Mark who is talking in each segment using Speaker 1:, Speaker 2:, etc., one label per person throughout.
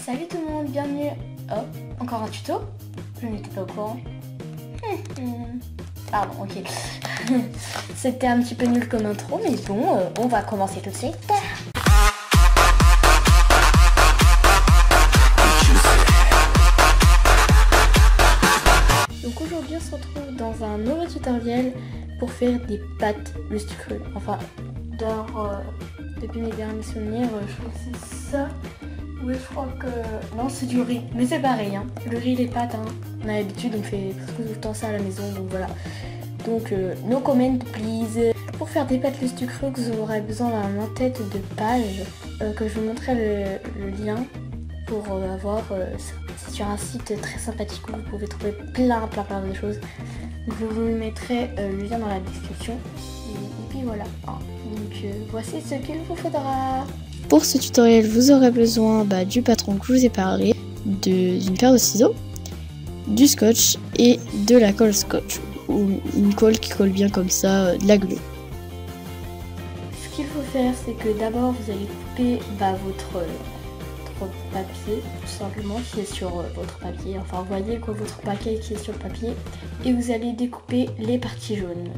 Speaker 1: Salut tout le monde, bienvenue. Oh, encore un tuto? Je n'étais pas au courant. Pardon, ok. C'était un petit peu nul comme intro, mais bon, on va commencer tout de suite. Donc aujourd'hui, on se retrouve dans un nouveau tutoriel pour faire des pâtes rustic crues. Enfin, depuis mes derniers souvenirs, je crois que c'est ça. Oui, je crois que... Non, c'est du riz, mais c'est pareil, hein. Le riz, les pâtes, hein. On a l'habitude, on fait tout le temps ça à la maison, donc voilà. Donc, no comment, please. Pour faire des pâtes rustic crues, vous aurez besoin d'un en-tête de page, que je vous montrerai le lien pour avoir... c'est sur un site très sympathique où vous pouvez trouver plein de choses. Donc, je vous mettrai le lien dans la description. Et puis voilà. Donc, voici ce qu'il vous faudra.
Speaker 2: Pour ce tutoriel, vous aurez besoin du patron que je vous ai parlé, d'une paire de ciseaux, du scotch et de la colle scotch, ou une colle qui colle bien comme ça, de la glue.
Speaker 1: Ce qu'il faut faire, c'est que d'abord vous allez couper votre papier, tout simplement, qui est sur votre papier. Enfin, vous voyez quoi, votre paquet qui est sur le papier, et vous allez découper les parties jaunes.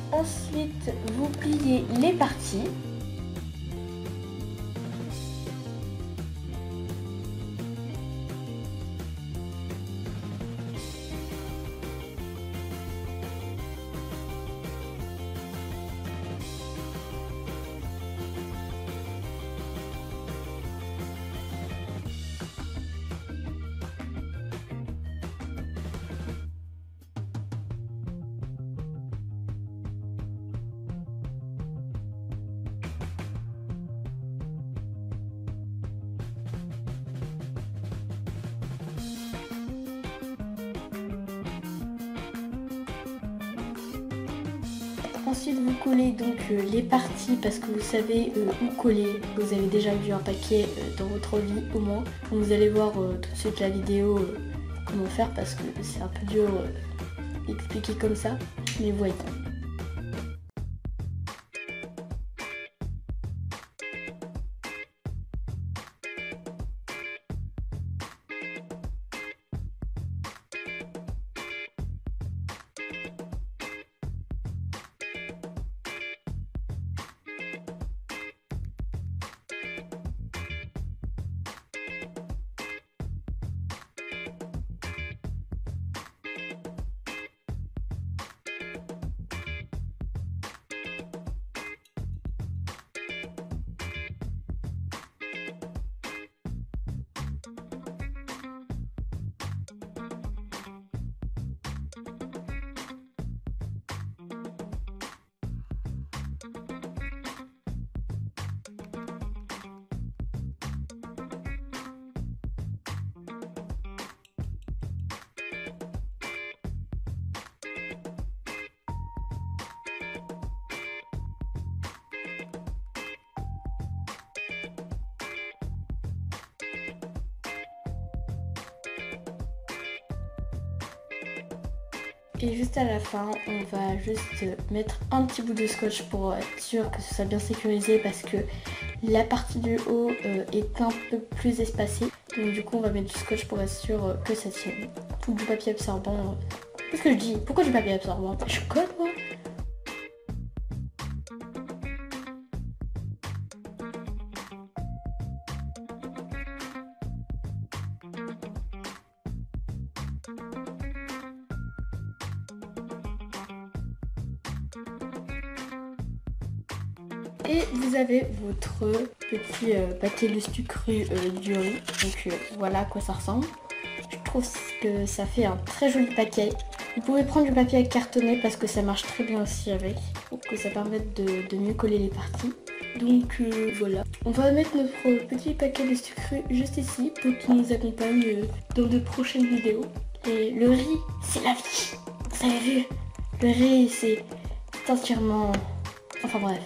Speaker 1: Ensuite, vous pliez les parties. Ensuite, vous collez donc les parties parce que vous savez où coller. Vous avez déjà vu un paquet dans votre vie au moins. Donc vous allez voir tout de suite la vidéo comment faire parce que c'est un peu dur d'expliquer comme ça. Mais voyez. Et juste à la fin, on va juste mettre un petit bout de scotch pour être sûr que ce soit bien sécurisé parce que la partie du haut est un peu plus espacée. Donc du coup on va mettre du scotch pour être sûr que ça tienne. Ou du papier absorbant. Qu'est-ce que je dis? Pourquoi du papier absorbant? Je code moi? Et vous avez votre petit paquet de sucre du riz. Donc voilà à quoi ça ressemble. Je trouve que ça fait un très joli paquet. Vous pouvez prendre du papier cartonné parce que ça marche très bien aussi avec. Pour que ça permette de mieux coller les parties. Donc voilà. On va mettre notre petit paquet de sucre juste ici pour qu'il nous accompagne dans de prochaines vidéos. Et le riz, c'est la vie. Vous avez vu? Le riz, c'est entièrement... Enfin bref.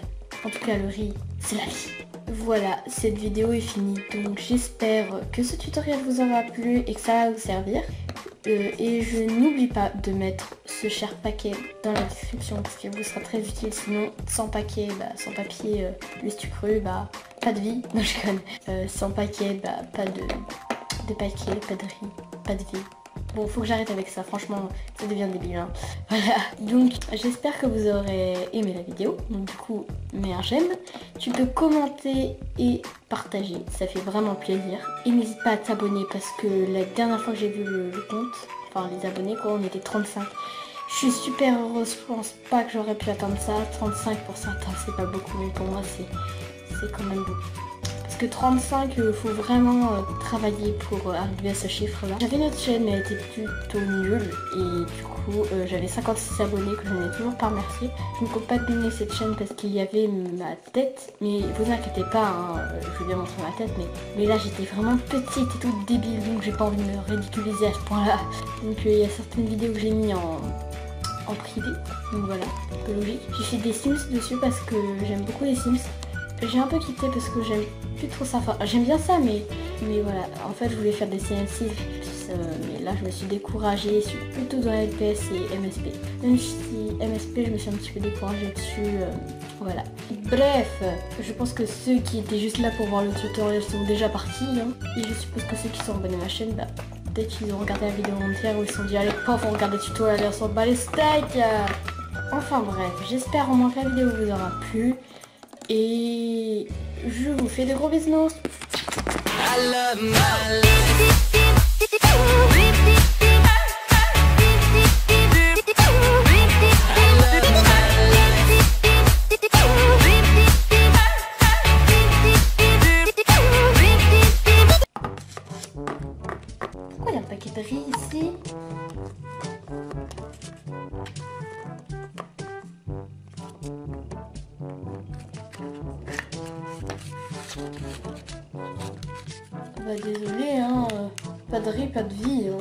Speaker 1: En tout cas, le riz, c'est la vie. Voilà, cette vidéo est finie. Donc j'espère que ce tutoriel vous aura plu et que ça va vous servir. Et je n'oublie pas de mettre ce cher paquet dans la description parce qu'il vous sera très utile. Sinon, sans paquet, sans papier, le sucre, pas de vie. Non, je connais. Sans paquet, pas de paquet, pas de riz, pas de vie. Bon, faut que j'arrête avec ça, franchement, ça devient débile. Hein. Voilà, donc j'espère que vous aurez aimé la vidéo. Donc du coup, mets un j'aime. Tu peux commenter et partager, ça fait vraiment plaisir. Et n'hésite pas à t'abonner parce que la dernière fois que j'ai vu le compte, enfin les abonnés quoi, on était 35. Je suis super heureuse, je pense pas que j'aurais pu atteindre ça. 35 pour certains, c'est pas beaucoup, mais pour moi c'est quand même beaucoup. Parce que 35, il faut vraiment travailler pour arriver à ce chiffre-là. J'avais une autre chaîne, mais elle était plutôt nulle. Et du coup, j'avais 56 abonnés que je n'ai toujours pas remercié. Je ne compte pas donner cette chaîne parce qu'il y avait ma tête. Mais vous inquiétez pas, hein, je vais bien montrer ma tête. Mais là, j'étais vraiment petite et toute débile. Donc, j'ai pas envie de me ridiculiser à ce point-là. Donc, il y a certaines vidéos que j'ai mis en privé. Donc voilà, un peu logique. J'ai fait des Sims dessus parce que j'aime beaucoup les Sims. J'ai un peu quitté parce que j'aime plus trop ça. Enfin, j'aime bien ça, mais voilà. En fait, je voulais faire des CNC, mais là, je me suis découragée. Je suis plutôt dans LPS et MSP. Même si MSP, je me suis un petit peu découragée dessus. Voilà. Bref, je pense que ceux qui étaient juste là pour voir le tutoriel sont déjà partis. Hein. Et je suppose que ceux qui sont abonnés à ma chaîne, peut-être qu'ils ont regardé la vidéo entière ou ils se sont dit allez, pof, on regarde le tutoriel, on s'en bat les steaks. Enfin bref, j'espère au moins que la vidéo vous aura plu. Et je vous fais de gros bisous. Pourquoi il y a un paquet de riz ici? Désolé, hein, pas de riz, pas de vie. Hein.